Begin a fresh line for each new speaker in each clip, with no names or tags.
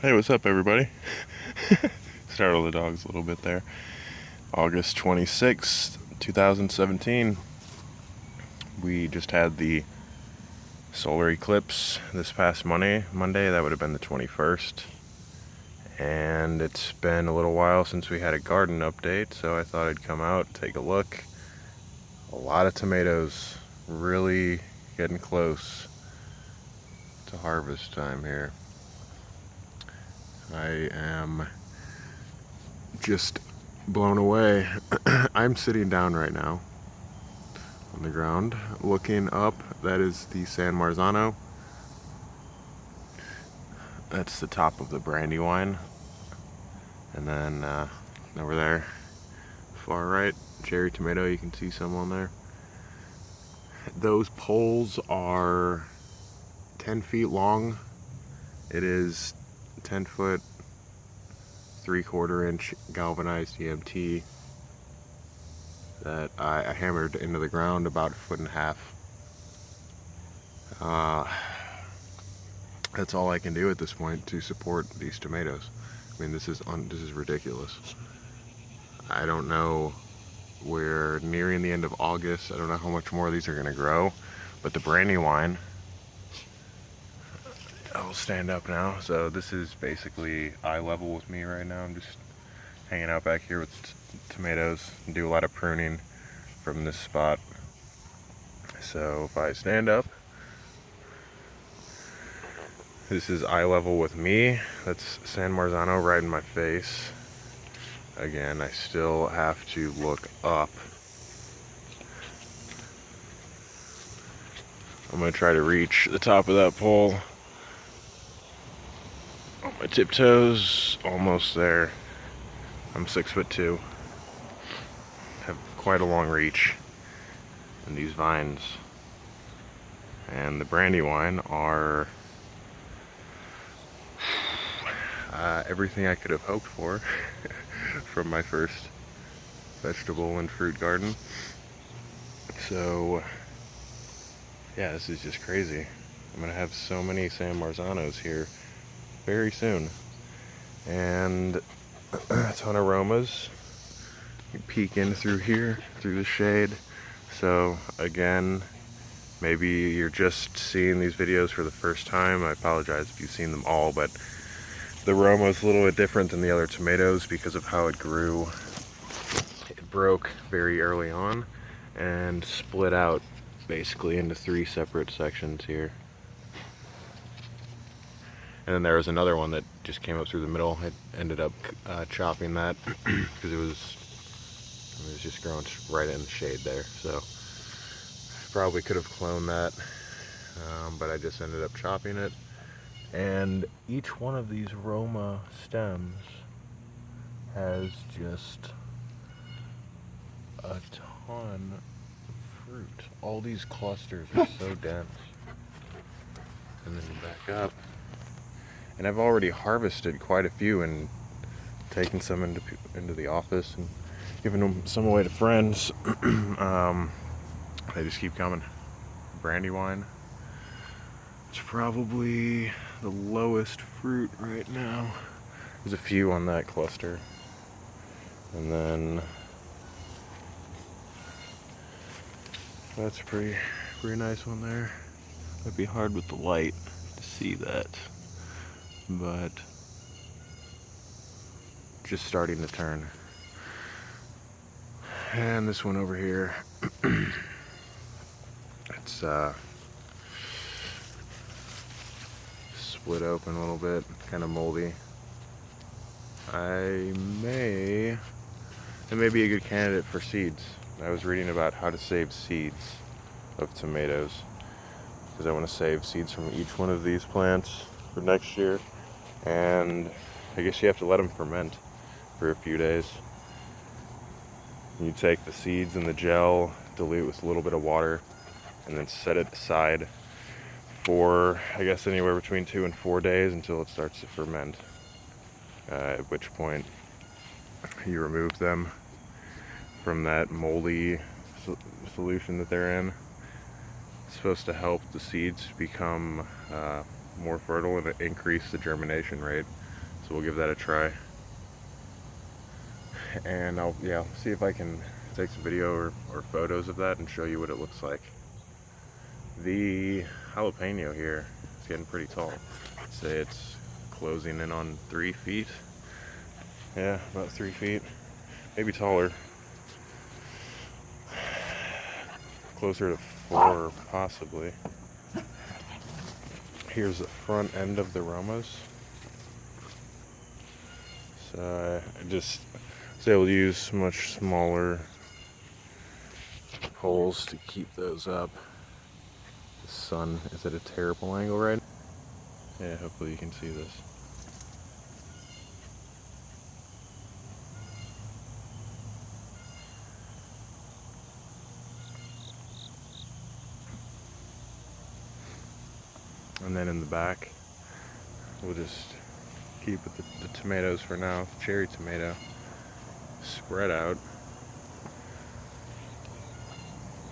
Hey, what's up, everybody? Startled the dogs a little bit there. August 26th, 2017. We just had the solar eclipse this past Monday. That would have been the 21st. And it's been a little while since we had a garden update, so I thought I'd come out, take a look. A lot of tomatoes, really getting close to harvest time here. I am just blown away. I'm sitting down right now on the ground looking up. That is the San Marzano. That's the top of the Brandywine. And then over there, far right, cherry tomato. You can see some on there. Those poles are 10 feet long. It is 10-foot 3/4 inch galvanized EMT that I hammered into the ground about 1.5 feet. That's all I can do at this point to support these tomatoes. I mean, this is ridiculous. I don't know. We're nearing the end of August. I don't know how much more of these are going to grow, but the Brandywine. I'll stand up now. So this is basically eye level with me right now. I'm just hanging out back here with tomatoes and do a lot of pruning from this spot. So if I stand up, this is eye level with me. That's San Marzano right in my face. Again, I still have to look up. I'm gonna try to reach the top of that pole. On my tiptoes, almost there. I'm 6'2". Have quite a long reach. And these vines and the Brandywine are everything I could have hoped for from my first vegetable and fruit garden. So yeah, this is just crazy. I'm gonna have so many San Marzanos here very soon, and a ton of aromas. You can peek in through here, through the shade. So again, maybe you're just seeing these videos for the first time. I apologize if you've seen them all, but the aroma is a little bit different than the other tomatoes because of how it grew. It broke very early on and split out basically into 3 separate sections here. And then there was another one that just came up through the middle. I ended up chopping that because it was just growing right in the shade there. So probably could have cloned that, but I just ended up chopping it. And each one of these Roma stems has just a ton of fruit. All these clusters are so dense. And then back up. And I've already harvested quite a few and taken some into the office and given them some away to friends. They just keep coming. Brandywine. It's probably the lowest fruit right now. There's a few on that cluster. And then that's a pretty nice one there. It'd be hard with the light to see that, but just starting to turn. And this one over here, it's split open a little bit, kind of moldy. It may be a good candidate for seeds. I was reading about how to save seeds of tomatoes because I want to save seeds from each one of these plants for next year. And I guess you have to let them ferment for a few days. You take the seeds and the gel, dilute with a little bit of water, and then set it aside for, I guess, anywhere between 2 and 4 days until it starts to ferment. At which point you remove them from that moldy solution that they're in. It's supposed to help the seeds become more fertile and increase the germination rate. So we'll give that a try. And I'll see if I can take some video or photos of that and show you what it looks like. The jalapeno here is getting pretty tall. I'd say it's closing in on 3 feet. Yeah, about 3 feet, maybe taller. Closer to 4, possibly. Here's the front end of the Romas. So I just was able to use much smaller poles to keep those up. The sun is at a terrible angle right now. Yeah, hopefully you can see this. And then in the back, we'll just keep with the tomatoes for now. Cherry tomato, spread out,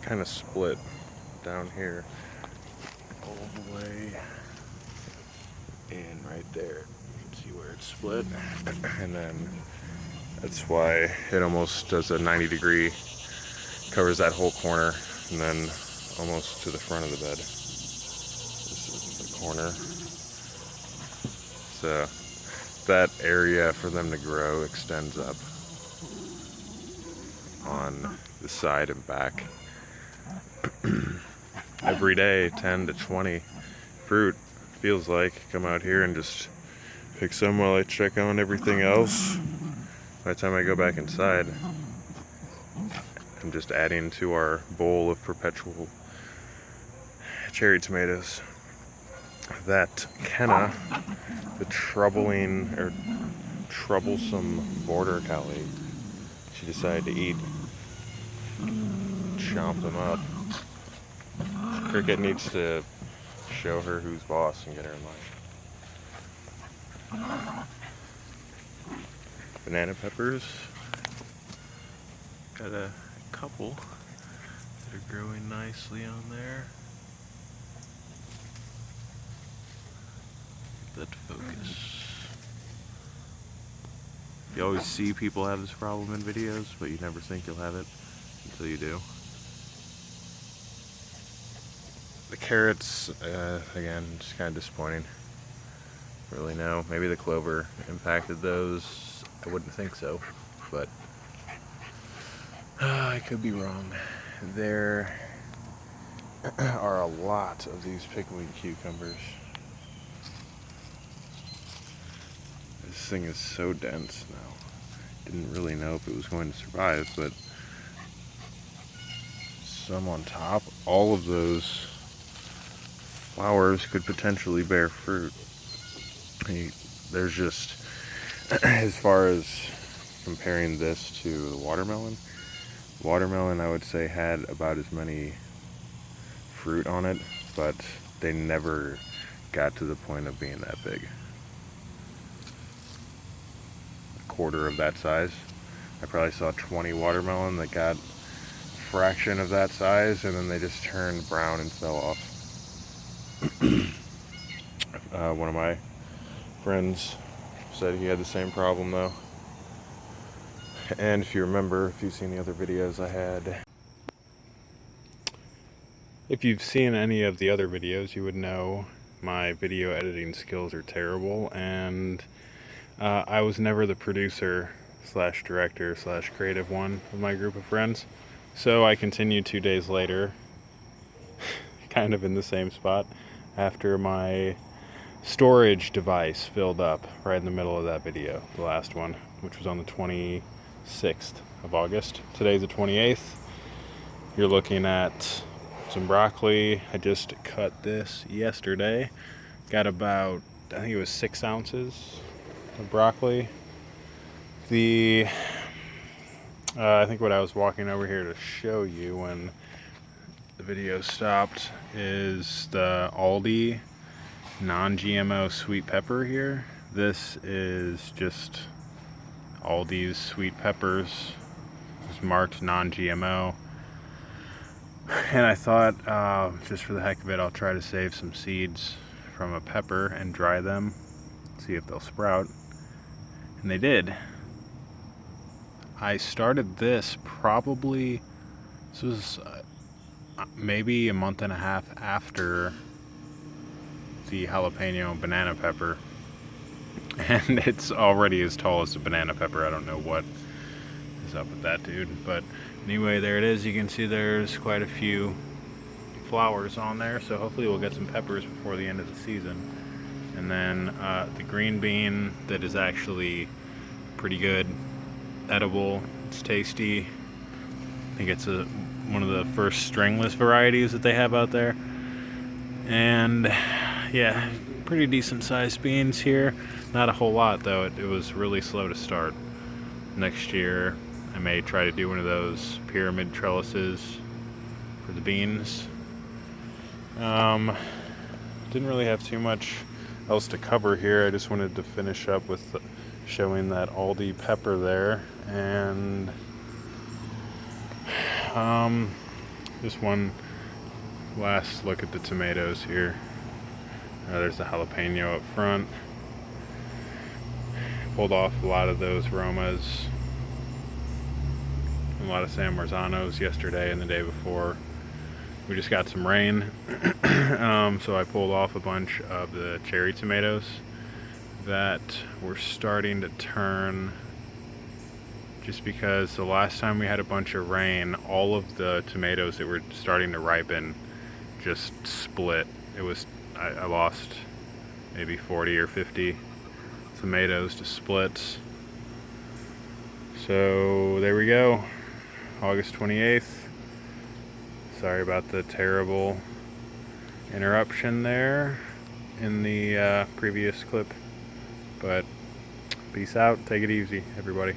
kind of split down here, all the way in right there. You can see where it's split, and then that's why it almost does a 90-degree, covers that whole corner, and then almost to the front of the bed. This is the corner. So that area for them to grow extends up on the side and back. Every day, 10 to 20 fruit, feels like. Come out here and just pick some while I check on everything else. By the time I go back inside, I'm just adding to our bowl of perpetual cherry tomatoes that Kenna, the troublesome border collie, she decided to eat. Chomp them up. Cricket needs to show her who's boss and get her in line. Banana peppers. Got a couple that are growing nicely on there. That focus. You always see people have this problem in videos, but you never think you'll have it until you do. The carrots, again, just kind of disappointing. Really no. Maybe the clover impacted those. I wouldn't think so, but I could be wrong. There are a lot of these pickling cucumbers. This thing is so dense now. Didn't really know if it was going to survive, but some on top. All of those flowers could potentially bear fruit. There's just, as far as comparing this to the watermelon I would say had about as many fruit on it, but they never got to the point of being that big. A quarter of that size. I probably saw 20 watermelon that got a fraction of that size, and then they just turned brown and fell off. One of my friends said he had the same problem though. And if you remember, if you've seen the other videos I had, if you've seen any of the other videos, you would know my video editing skills are terrible, and I was never the producer slash director slash creative one of my group of friends. So I continued 2 days later, kind of in the same spot, after my storage device filled up right in the middle of that video, the last one, which was on the 26th of August. Today's the 28th. You're looking at some broccoli. I just cut this yesterday. Got about, I think it was 6 ounces of broccoli. I think what I was walking over here to show you when the video stopped is the Aldi non-GMO sweet pepper here. This is just Aldi's sweet peppers. It's marked non-GMO. And I thought, just for the heck of it, I'll try to save some seeds from a pepper and dry them, see if they'll sprout.
And they did. I started this probably, this was maybe a month and a half after the jalapeno and banana pepper. And it's already as tall as the banana pepper. I don't know what is up with that dude. But anyway, there it is. You can see there's quite a few flowers on there. So hopefully we'll get some peppers before the end of the season. And then the green bean that is actually pretty good, edible, it's tasty. I think it's one of the first stringless varieties that they have out there. And yeah, pretty decent sized beans here. Not a whole lot though, it was really slow to start. Next year I may try to do one of those pyramid trellises for the beans. Didn't really have too much else to cover here. I just wanted to finish up with showing that Aldi pepper there, and just one last look at the tomatoes here. There's the jalapeno up front. Pulled off a lot of those Romas, a lot of San Marzanos yesterday and the day before. We just got some rain, so I pulled off a bunch of the cherry tomatoes that were starting to turn, just because the last time we had a bunch of rain, all of the tomatoes that were starting to ripen just split. I lost maybe 40 or 50 tomatoes to splits. So there we go, August 28th. Sorry about the terrible interruption there in the previous clip, but peace out, take it easy, everybody.